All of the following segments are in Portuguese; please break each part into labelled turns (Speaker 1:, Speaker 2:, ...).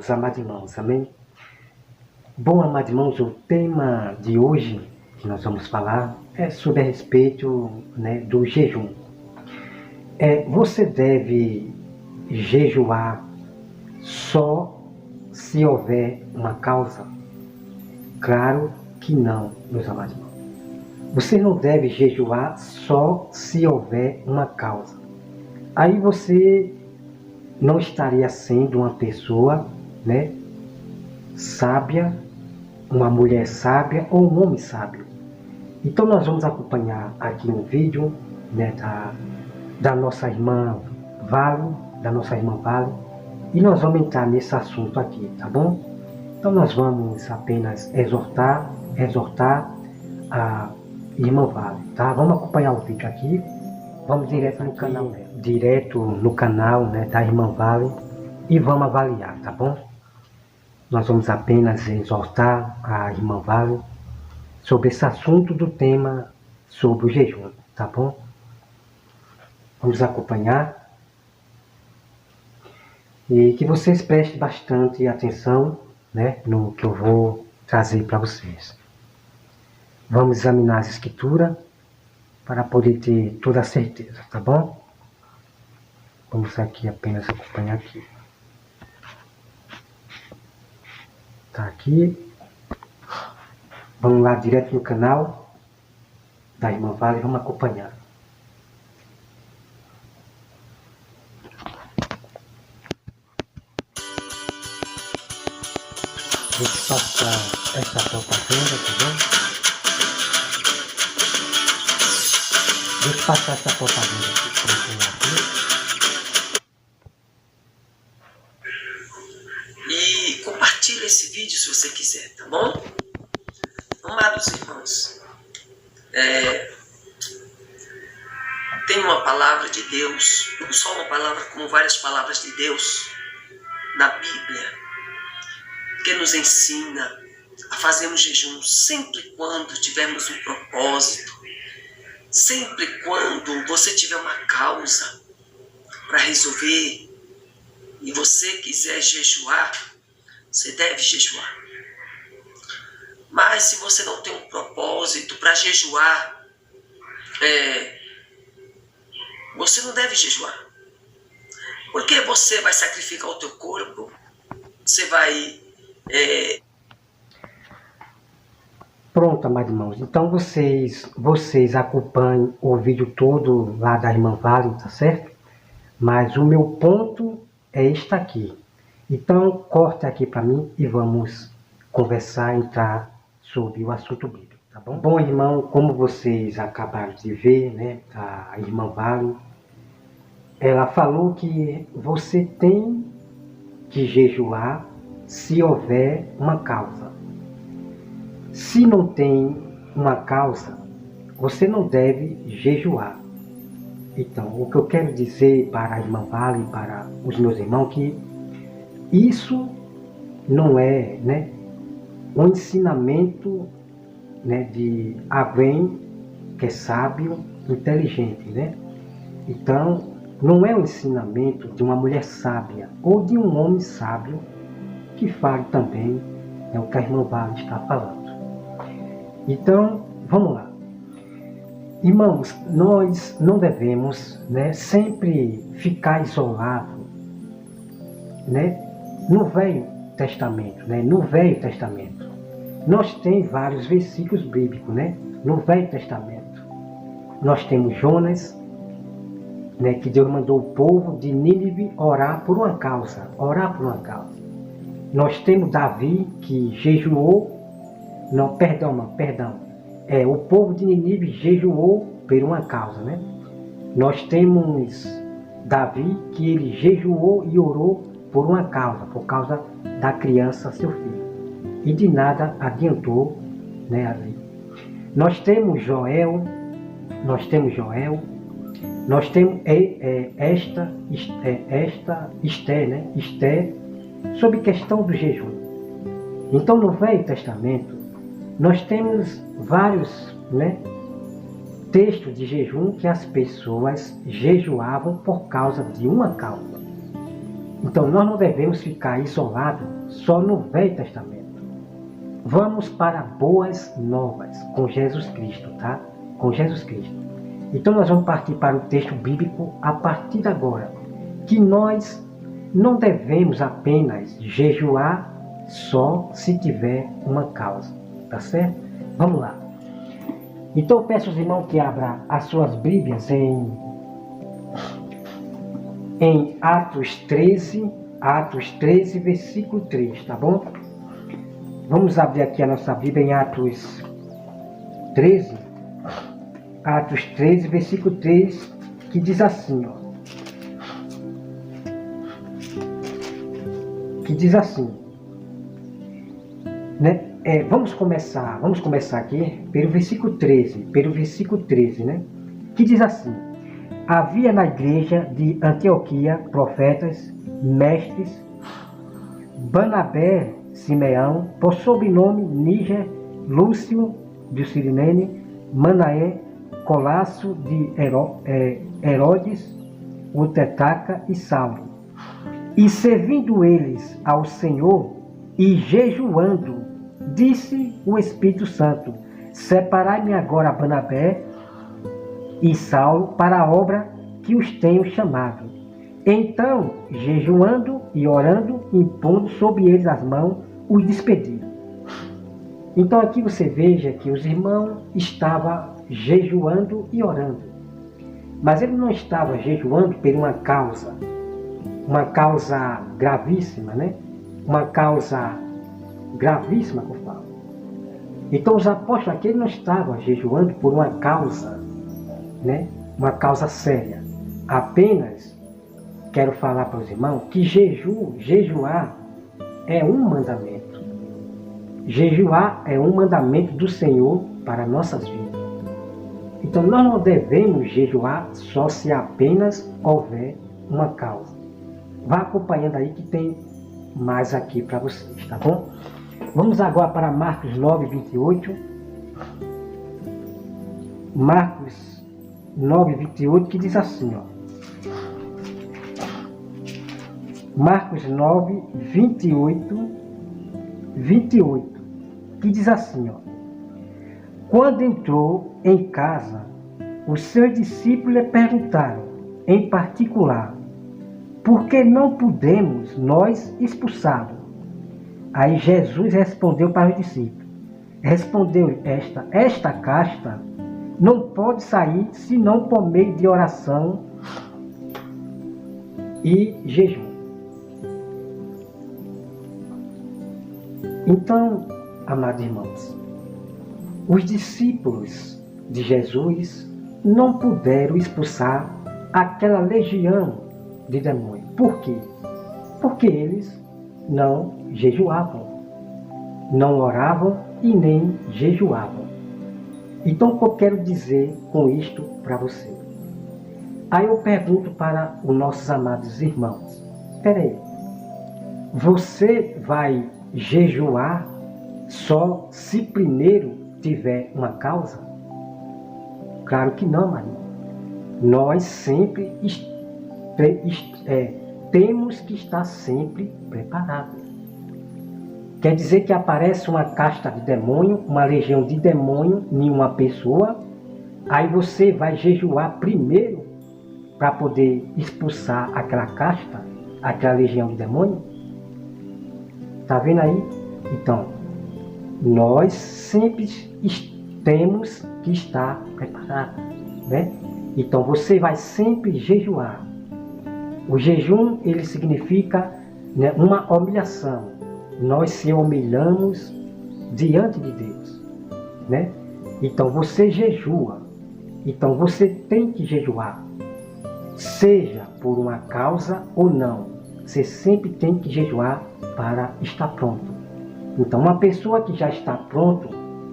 Speaker 1: os amados irmãos, amém? Bom, amados irmãos, o tema de hoje que nós vamos falar é sobre a respeito, do jejum. Você deve jejuar só se houver uma causa? Claro que não, meus amados irmãos. Você não deve jejuar só se houver uma causa. Aí você não estaria sendo uma pessoa, sábia, uma mulher sábia ou um homem sábio. Então nós vamos acompanhar aqui um vídeo, da nossa irmã Vale, e nós vamos entrar nesse assunto aqui, tá bom? Então nós vamos apenas exortar a irmã Vale, tá? Vamos acompanhar o vídeo aqui. Vamos direto no canal, da irmã Vale, e vamos avaliar, tá bom? Nós vamos apenas exortar a irmã Vale sobre esse assunto do tema sobre o jejum, tá bom? Vamos acompanhar e que vocês prestem bastante atenção, no que eu vou trazer para vocês. Vamos examinar as escrituras para poder ter toda a certeza, tá bom? Vamos aqui apenas acompanhar aqui. Tá aqui. Vamos lá direto no canal da irmã Vale, vamos acompanhar. Deixa eu passar essa propaganda, tá bom? Deixa eu passar essa propaganda aqui.
Speaker 2: E compartilhe esse vídeo se você quiser, tá bom? Amados irmãos, tem uma palavra de Deus, não só uma palavra, como várias palavras de Deus na Bíblia, que nos ensina a fazermos jejum sempre quando tivermos um propósito, sempre quando você tiver uma causa para resolver e você quiser jejuar, você deve jejuar. Mas se você não tem um propósito para jejuar, você não deve jejuar. Porque você vai sacrificar o teu corpo, você vai...
Speaker 1: Pronto, amados irmãos. Então vocês acompanhem o vídeo todo lá da irmã Vale, tá certo? Mas o meu ponto é este aqui. Então corte aqui para mim e vamos conversar, entrar sobre o assunto bíblico, tá bom? Bom, irmão, como vocês acabaram de ver, a irmã Vale, ela falou que você tem que jejuar se houver uma causa. Se não tem uma causa, você não deve jejuar. Então, o que eu quero dizer para a irmã Vale e para os meus irmãos, que isso não é, um ensinamento, de alguém que é sábio, inteligente, Então, não é um ensinamento de uma mulher sábia ou de um homem sábio que fale também o que a irmã Vale está falando. Então, vamos lá. Irmãos, nós não devemos, sempre ficar isolados, no Velho Testamento, No Velho Testamento, nós temos vários versículos bíblicos, No Velho Testamento, nós temos Jonas, que Deus mandou o povo de Nínive orar por uma causa, Nós temos Davi, que jejuou, o povo de Nínive jejuou por uma causa, Nós temos Davi, que ele jejuou e orou por uma causa, por causa da criança, seu filho. E de nada adiantou, ali. Nós temos Joel, nós temos Esté, sobre questão do jejum. Então, no Velho Testamento, nós temos vários, textos de jejum que as pessoas jejuavam por causa de uma causa. Então nós não devemos ficar isolados só no Velho Testamento. Vamos para boas novas com Jesus Cristo, tá? Com Jesus Cristo. Então nós vamos partir para o texto bíblico a partir de agora, que nós não devemos apenas jejuar só se tiver uma causa, tá certo? Vamos lá. Então eu peço aos irmãos que abram as suas Bíblias em Atos 13, versículo 3, tá bom? Vamos abrir aqui a nossa Bíblia em Atos 13, versículo 3, que diz assim, ó. Que diz assim, né? Vamos começar aqui pelo versículo 13, né? Que diz assim: havia na igreja de Antioquia profetas, mestres, Barnabé, Simeão, por sobrenome Níger, Lúcio de Cirinene, Manaé, Colasso de Herodes, o Tetraca e Saulo. E servindo eles ao Senhor e jejuando, disse o Espírito Santo: separai-me agora Barnabé e Saulo para a obra que os tenho chamado. Então, jejuando e orando, impondo sobre eles as mãos, os despediram. Então aqui você veja que os irmãos estavam jejuando e orando. Mas ele não estava jejuando por uma causa gravíssima, né? Uma causa gravíssima que eu falo. Então os apóstolos aqui não estavam jejuando por uma causa, né? Uma causa séria. Apenas quero falar para os irmãos que jejuar é um mandamento. Jejuar é um mandamento do Senhor para nossas vidas. Então nós não devemos jejuar só se apenas houver uma causa. Vá acompanhando aí que tem mais aqui para vocês, tá bom? Vamos agora para Marcos 9, 28. Marcos 9, 28, que diz assim, ó. Marcos 9, 28, que diz assim, ó. Quando entrou em casa, os seus discípulos lhe perguntaram, em particular, por que não podemos nós expulsá-lo? Aí Jesus respondeu para os discípulos, respondeu esta casta não pode sair senão por meio de oração e jejum. Então, amados irmãos, os discípulos de Jesus não puderam expulsar aquela legião de demônios. Por quê? Porque eles não jejuavam, não oravam e nem jejuavam. Então, o que eu quero dizer com isto para você? Aí eu pergunto para os nossos amados irmãos, peraí, você vai jejuar só se primeiro tiver uma causa? Claro que não, Maria. Nós sempre temos que estar sempre preparados. Quer dizer que aparece uma casta de demônio, uma legião de demônio em uma pessoa, aí você vai jejuar primeiro para poder expulsar aquela casta, aquela legião de demônio? Tá vendo aí? Então, nós sempre temos que estar preparados, né? Então, você vai sempre jejuar. O jejum, ele significa, né, uma humilhação. Nós se humilhamos diante de Deus, né? Então, você jejua. Então, você tem que jejuar. Seja por uma causa ou não. Você sempre tem que jejuar para estar pronto. Então, uma pessoa que já está pronto,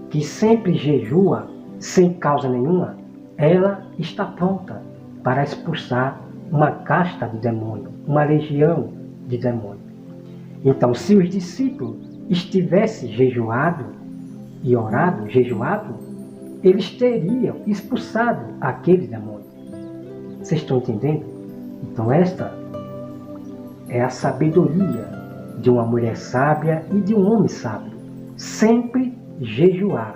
Speaker 1: que sempre jejua sem causa nenhuma, ela está pronta para expulsar uma casta de demônio, uma legião de demônio. Então, se os discípulos estivessem jejuado e orado, eles teriam expulsado aquele demônio. Vocês estão entendendo? Então, esta é a sabedoria de uma mulher sábia e de um homem sábio. Sempre jejuar,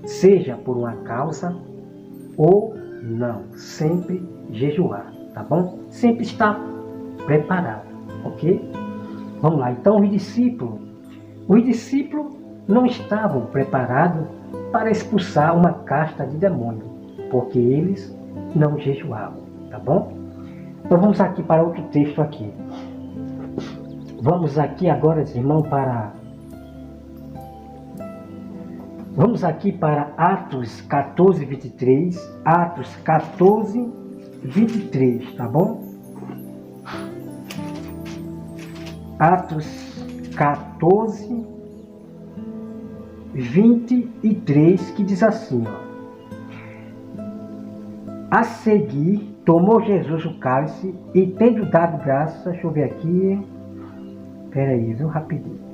Speaker 1: seja por uma causa ou não, sempre jejuar, tá bom? Sempre estar preparado, ok? Vamos lá, então os discípulos não estavam preparados para expulsar uma casta de demônios, porque eles não jejuavam, tá bom? Então vamos aqui para outro texto aqui. Vamos aqui agora, irmão, Vamos aqui para Atos 14, 23. Atos 14, 23, tá bom? Atos 14, 23, que diz assim, ó. A seguir, tomou Jesus o cálice e, tendo dado graças, deixa eu ver aqui, peraí, viu, rapidinho.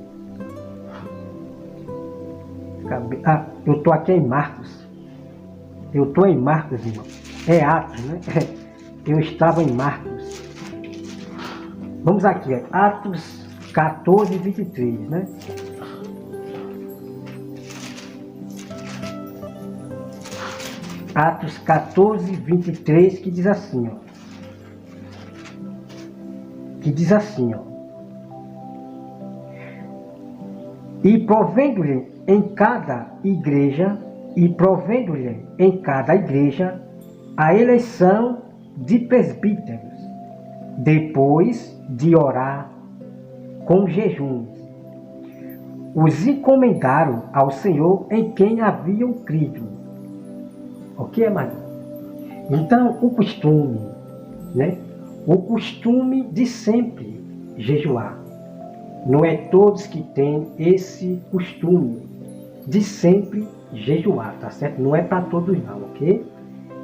Speaker 1: Eu estou aqui em Marcos. Eu estou em Marcos, irmão. É Atos, né? Eu estava em Marcos. Vamos aqui, Atos 14, 23, né? Atos 14, 23, que diz assim, ó. E provendo-lhe em cada igreja, a eleição de presbíteros, depois de orar com jejuns, os encomendaram ao Senhor em quem haviam crido. Ok, Maria? Então, o costume, né? O costume de sempre jejuar. Não é todos que têm esse costume de sempre jejuar, tá certo? Não é para todos não, ok?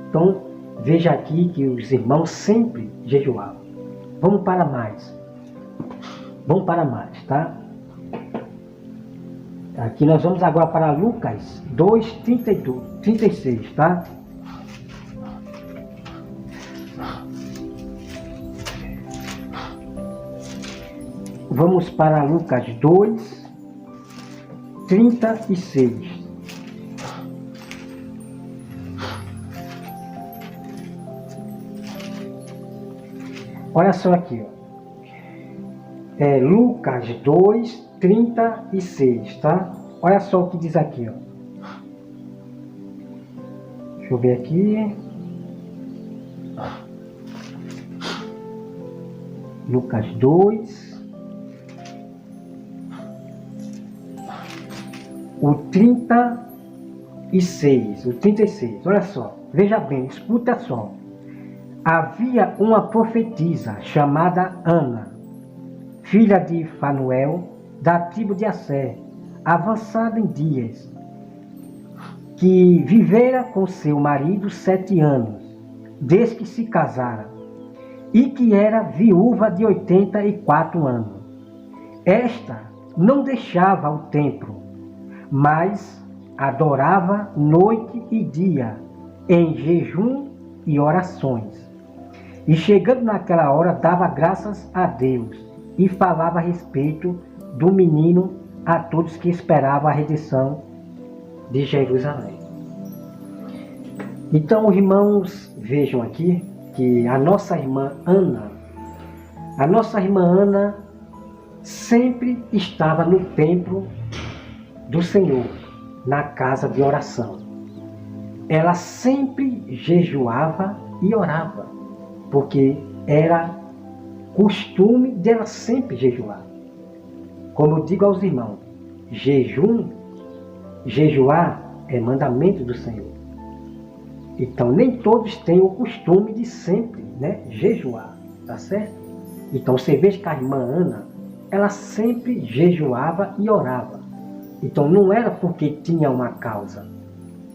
Speaker 1: Então, veja aqui que os irmãos sempre jejuavam. Vamos para mais, tá? Aqui nós vamos agora para Lucas 2, 36, tá? Vamos para Lucas 2, 36. Olha só aqui, ó. Lucas 2, 36, tá? Olha só o que diz aqui, ó. Deixa eu ver aqui. Lucas 2. O 36, olha só, veja bem, escuta só. Havia uma profetisa chamada Ana, filha de Fanuel, da tribo de Asser, avançada em dias, que vivera com seu marido 7 anos, desde que se casara, e que era viúva de 84 anos. Esta não deixava o templo, mas adorava noite e dia, em jejum e orações. E chegando naquela hora, dava graças a Deus e falava a respeito do menino a todos que esperavam a redenção de Jerusalém. Então, irmãos, vejam aqui que a nossa irmã Ana sempre estava no templo do Senhor, na casa de oração. Ela sempre jejuava e orava, porque era costume dela sempre jejuar. Como eu digo aos irmãos, jejuar é mandamento do Senhor. Então nem todos têm o costume de sempre, né, jejuar, tá certo? Então você vê que a irmã Ana, ela sempre jejuava e orava. Então não era porque tinha uma causa,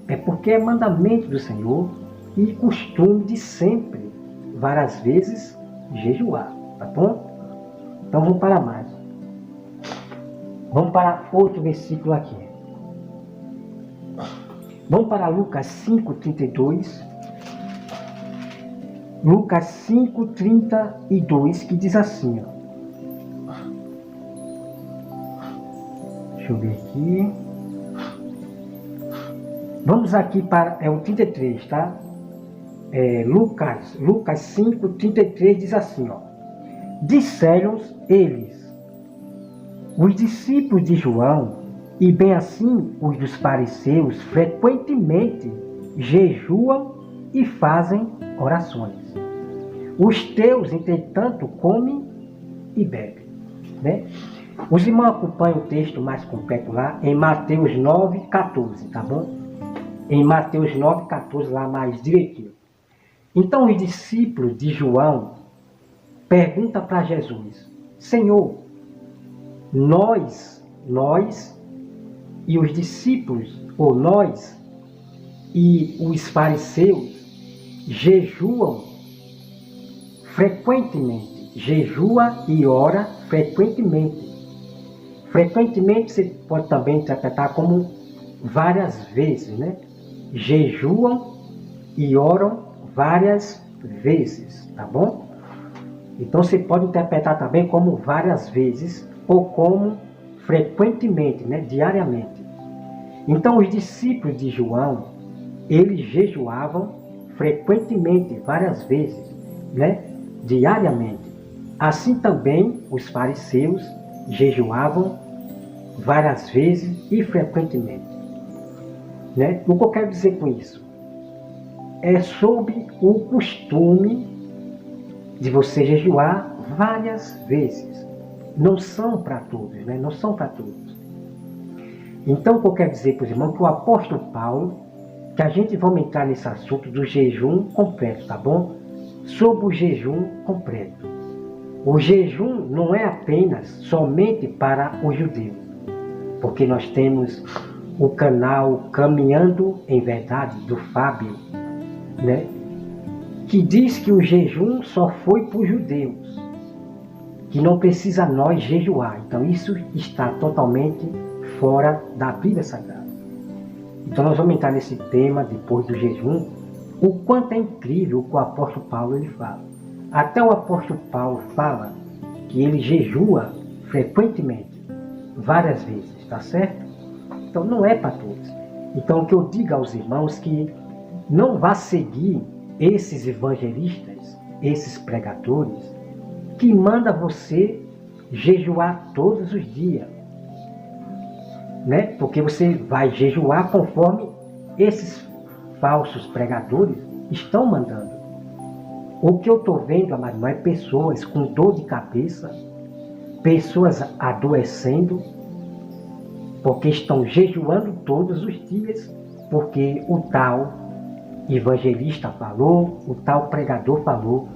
Speaker 1: é porque é mandamento do Senhor e costume de sempre, várias vezes, jejuar, tá bom? Então vamos para mais. Vamos para outro versículo aqui. Vamos para Lucas 5:32. Lucas 5:32, que diz assim, ó. Deixa eu ver aqui. Vamos aqui para o 33, tá? Lucas 5, 33 diz assim, ó. Disseram eles, os discípulos de João, e bem assim os dos fariseus, frequentemente jejuam e fazem orações. Os teus, entretanto, comem e bebem. Né? Os irmãos acompanham o texto mais completo lá em Mateus 9, 14, tá bom? Em Mateus 9, 14, lá mais direitinho. Então os discípulos de João perguntam para Jesus, Senhor, nós e os discípulos, ou nós e os fariseus, jejuam frequentemente, jejua e ora frequentemente. Frequentemente você pode também interpretar como várias vezes, né? Jejuam e oram várias vezes, tá bom? Então você pode interpretar também como várias vezes ou como frequentemente, né? Diariamente. Então os discípulos de João, eles jejuavam frequentemente, várias vezes, né? Diariamente. Assim também os fariseus jejuavam várias vezes e frequentemente. Né? O que eu quero dizer com isso? É sobre o costume de você jejuar várias vezes. Não são para todos, né? Não são para todos. Então, o que eu quero dizer para os irmãos, que o apóstolo Paulo, que a gente vai entrar nesse assunto do jejum completo, tá bom? Sobre o jejum completo. O jejum não é apenas somente para os judeus, porque nós temos o canal Caminhando em Verdade, do Fábio, né? Que diz que o jejum só foi para os judeus, que não precisa nós jejuar. Então isso está totalmente fora da Bíblia Sagrada. Então nós vamos entrar nesse tema depois do jejum, o quanto é incrível o que o apóstolo Paulo ele fala. Até o apóstolo Paulo fala que ele jejua frequentemente, várias vezes, tá certo? Então não é para todos. Então o que eu digo aos irmãos que não vá seguir esses evangelistas, esses pregadores, que manda você jejuar todos os dias. Né? Porque você vai jejuar conforme esses falsos pregadores estão mandando. O que eu estou vendo, amado irmão, é pessoas com dor de cabeça, pessoas adoecendo, porque estão jejuando todos os dias, porque o tal evangelista falou, o tal pregador falou,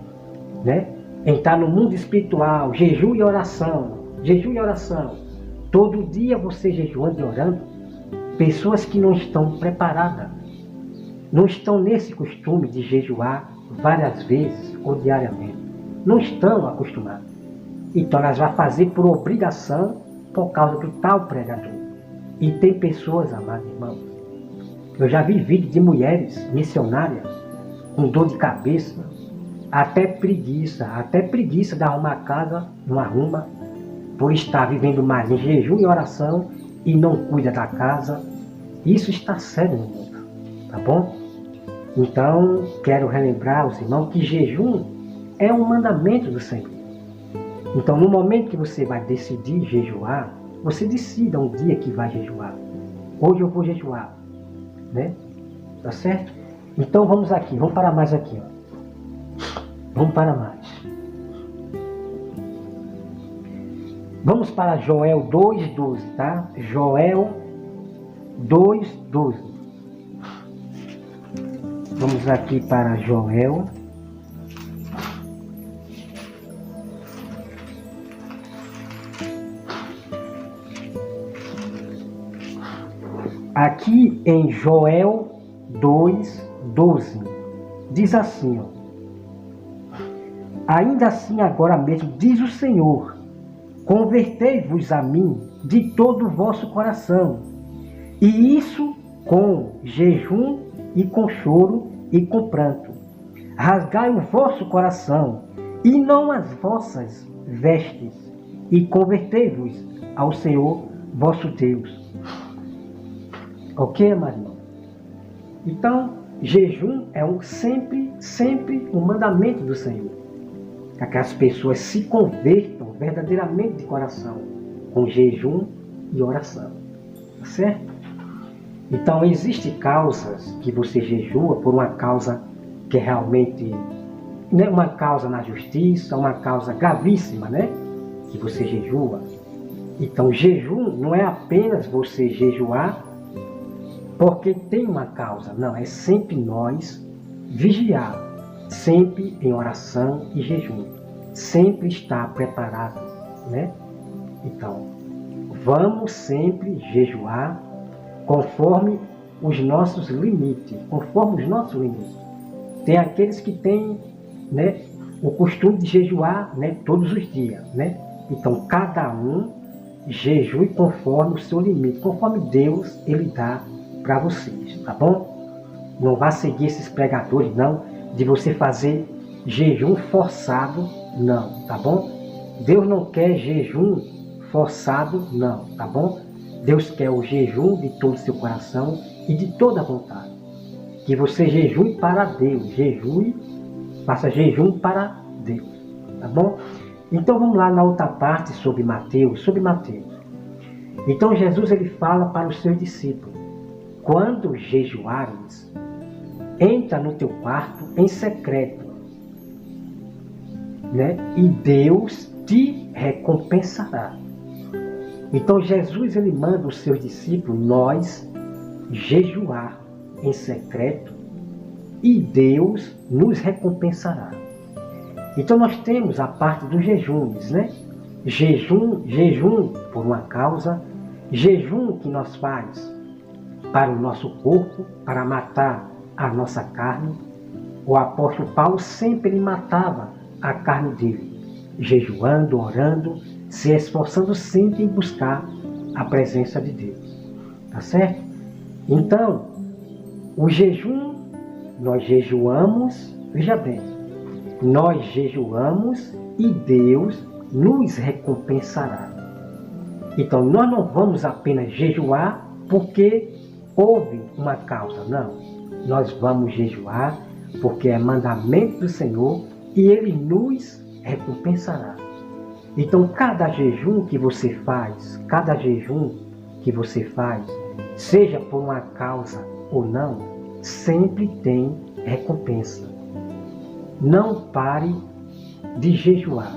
Speaker 1: né? Entrar no mundo espiritual, jejum e oração, jejum e oração. Todo dia você jejuando e orando, pessoas que não estão preparadas, não estão nesse costume de jejuar várias vezes ou diariamente, não estão acostumadas. Então elas vão fazer por obrigação por causa do tal pregador. E tem pessoas, amados irmãos, eu já vi vídeos de mulheres missionárias com dor de cabeça, até preguiça de arrumar a casa, não arruma, por estar vivendo mais em jejum e oração e não cuida da casa. Isso está sério no mundo, tá bom? Então, quero relembrar aos irmãos que jejum é um mandamento do Senhor. Então, no momento que você vai decidir jejuar, você decida um dia que vai jejuar. Hoje eu vou jejuar, né? Tá certo? Então, vamos aqui, vamos para mais aqui, ó. Vamos para mais. Vamos para Joel 2,12, tá? Joel 2,12. Vamos aqui para Joel. Aqui em Joel 2,12, diz assim, ó. Ainda assim agora mesmo, diz o Senhor, convertei-vos a mim de todo o vosso coração, e isso com jejum e com choro e com pranto. Rasgai o vosso coração e não as vossas vestes, e convertei-vos ao Senhor vosso Deus. Ok, amado? Então, jejum é sempre um mandamento do Senhor. Para que as pessoas se convertam verdadeiramente de coração, com jejum e oração. Tá certo? Então, existem causas que você jejua por uma causa que é realmente, né, uma causa na justiça, uma causa gravíssima, né? Que você jejua. Então, jejum não é apenas você jejuar porque tem uma causa. Não, é sempre nós vigiar, sempre em oração e jejum. Sempre estar preparado, né? Então, vamos sempre jejuar conforme os nossos limites, Tem aqueles que têm, né, o costume de jejuar, né, todos os dias, né? Então, cada um jejue conforme o seu limite, conforme Deus ele dá para vocês, tá bom? Não vá seguir esses pregadores, não, de você fazer jejum forçado, não, tá bom? Deus não quer jejum forçado, não, tá bom? Deus quer o jejum de todo o seu coração e de toda a vontade. Que você jejue para Deus, faça jejum para Deus, tá bom? Então vamos lá na outra parte sobre Mateus. Então Jesus ele fala para os seus discípulos: quando jejuares, entra no teu quarto em secreto, né? E Deus te recompensará. Então Jesus ele manda os seus discípulos nós jejuar em secreto e Deus nos recompensará. Então nós temos a parte dos jejuns, né? Jejum por uma causa, jejum que nós faz para o nosso corpo, para matar a nossa carne. O apóstolo Paulo sempre ele matava a carne dele, jejuando, orando, se esforçando sempre em buscar a presença de Deus. Tá certo? Então, o jejum, nós jejuamos, veja bem, nós jejuamos e Deus nos recompensará. Então, nós não vamos apenas jejuar porque houve uma causa, não. Nós vamos jejuar porque é mandamento do Senhor e Ele nos recompensará. Então, cada jejum que você faz, seja por uma causa ou não, sempre tem recompensa. Não pare de jejuar.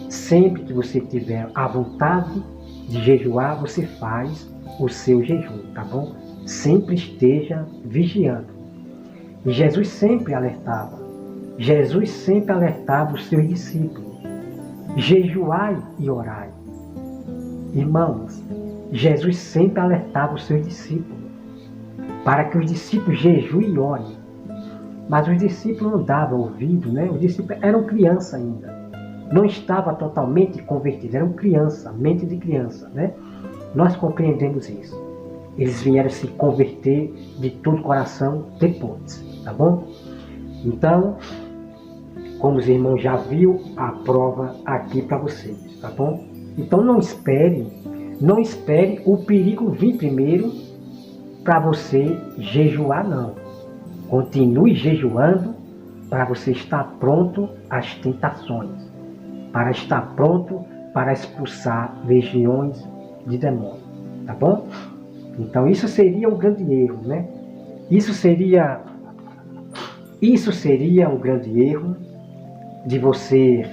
Speaker 1: Sempre que você tiver a vontade de jejuar, você faz o seu jejum, tá bom? Sempre esteja vigiando. E Jesus sempre alertava os seus discípulos: jejuai e orai. Irmãos, Jesus sempre alertava os seus discípulos para que os discípulos jejuem e orem. Mas os discípulos não davam ouvido, né? Os discípulos eram crianças ainda. Não estavam totalmente convertidos, eram criança, mente de criança, né? Nós compreendemos isso. Eles vieram se converter de todo o coração depois, tá bom? Então, como os irmãos já viram, a prova aqui para vocês, tá bom? Então não espere o perigo vir primeiro para você jejuar, não. Continue jejuando para você estar pronto às tentações, para estar pronto para expulsar legiões de demônios, tá bom? Então isso seria um grande erro, né? Isso seria um grande erro de você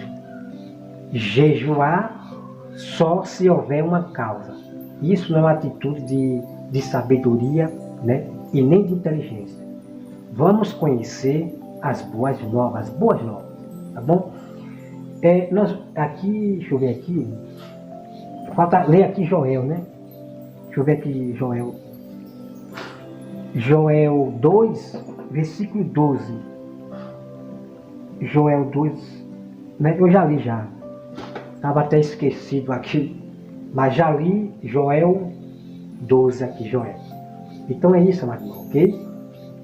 Speaker 1: jejuar só se houver uma causa. Isso não é uma atitude de sabedoria, né? E nem de inteligência. Vamos conhecer as boas novas, tá bom? Deixa eu ver aqui. Falta ler aqui Joel, né? Deixa eu ver aqui Joel. Joel 2, versículo 12. Joel 2, né? Eu já li já. Estava até esquecido aqui, mas já li Joel 12 aqui, Joel. Então é isso, meu irmão, ok?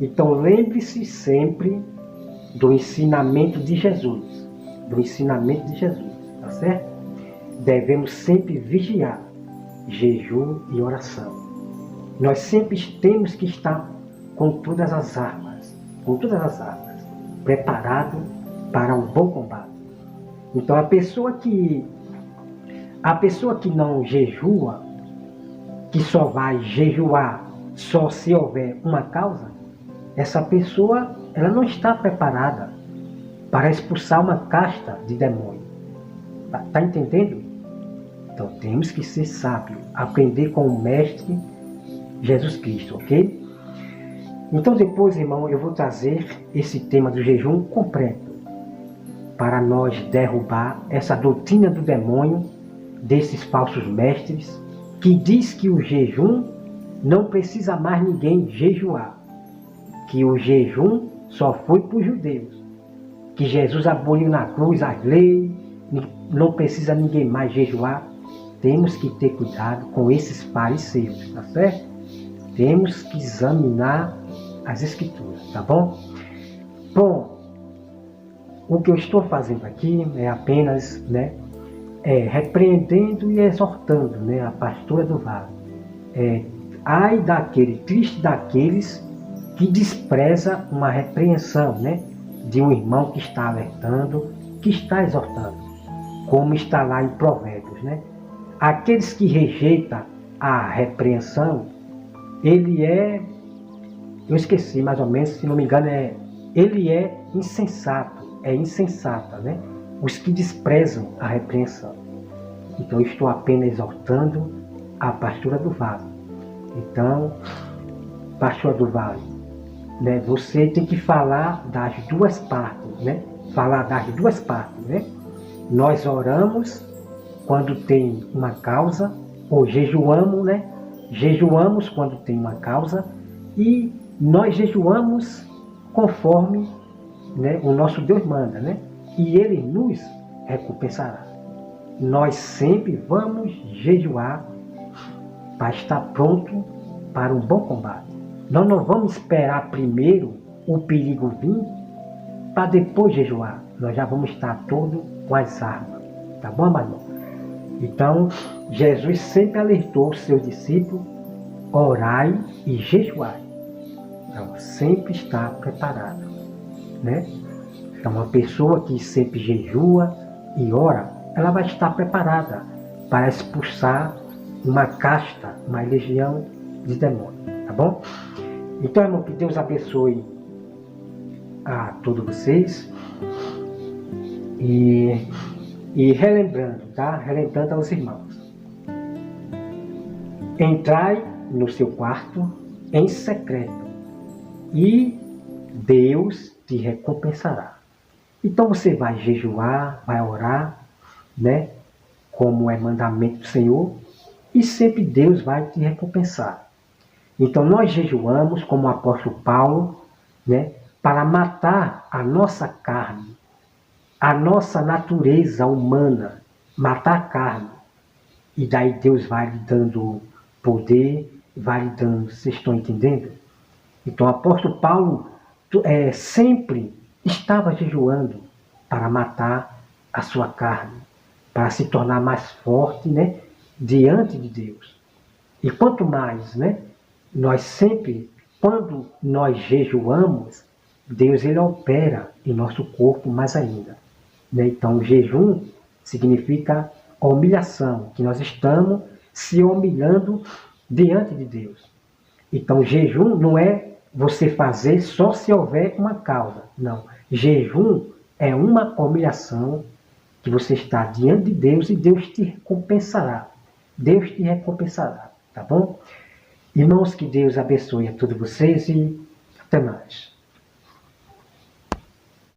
Speaker 1: Então lembre-se sempre do ensinamento de Jesus. Tá certo? Devemos sempre vigiar. jejum e oração. Nós sempre temos que estar com todas as armas, preparado para um bom combate. Então a pessoa que não jejua, que só vai jejuar só se houver uma causa, essa pessoa ela não está preparada para expulsar uma casta de demônio. Tá entendendo? Então temos que ser sábio, aprender com o Mestre Jesus Cristo, ok? Então depois, irmão, eu vou trazer esse tema do jejum completo para nós derrubar essa doutrina do demônio, desses falsos mestres, que diz que o jejum não precisa mais ninguém jejuar, que o jejum só foi para os judeus, que Jesus aboliu na cruz as leis, não precisa ninguém mais jejuar. Temos que ter cuidado com esses fariseus, tá certo? Temos que examinar as escrituras, tá bom? Bom, o que eu estou fazendo aqui é apenas, repreendendo e exortando, a pastora do vale. Ai triste daqueles que despreza uma repreensão, de um irmão que está alertando, que está exortando, como está lá em Provérbios, Aqueles que rejeitam a repreensão, eu esqueci mais ou menos, se não me engano, ele é insensato, insensata, Os que desprezam a repreensão. Então, eu estou apenas exortando a pastora do vale. Então, pastora do vale, você tem que falar das duas partes, Falar das duas partes, Nós oramos quando tem uma causa, ou jejuamos, Jejuamos quando tem uma causa, e nós jejuamos conforme o nosso Deus manda, E Ele nos recompensará. Nós sempre vamos jejuar para estar pronto para um bom combate. Nós não vamos esperar primeiro o perigo vir para depois jejuar. Nós já vamos estar todos com as armas. Tá bom, amado? Então, Jesus sempre alertou os seus discípulos: orai e jejuai. Então, sempre está preparado, Então, uma pessoa que sempre jejua e ora, ela vai estar preparada para expulsar uma casta, uma legião de demônios, tá bom? Então, irmão, que Deus abençoe a todos vocês. E relembrando, tá? Relembrando aos irmãos. Entrai no seu quarto em secreto e Deus te recompensará. Então você vai jejuar, vai orar, Como é mandamento do Senhor, e sempre Deus vai te recompensar. Então nós jejuamos, como o apóstolo Paulo, para matar a nossa carne, a nossa natureza humana, matar a carne. E daí Deus vai lhe dando poder, vai lhe dando, vocês estão entendendo? Então o apóstolo Paulo sempre estava jejuando para matar a sua carne, para se tornar mais forte, diante de Deus. E quanto mais, nós sempre, quando nós jejuamos, Deus ele opera em nosso corpo mais ainda. Então, o jejum significa a humilhação, que nós estamos se humilhando diante de Deus. Então, jejum não é você fazer só se houver uma causa. Não. Jejum é uma humilhação que você está diante de Deus e Deus te recompensará. Deus te recompensará, tá bom? Irmãos, que Deus abençoe a todos vocês e até mais.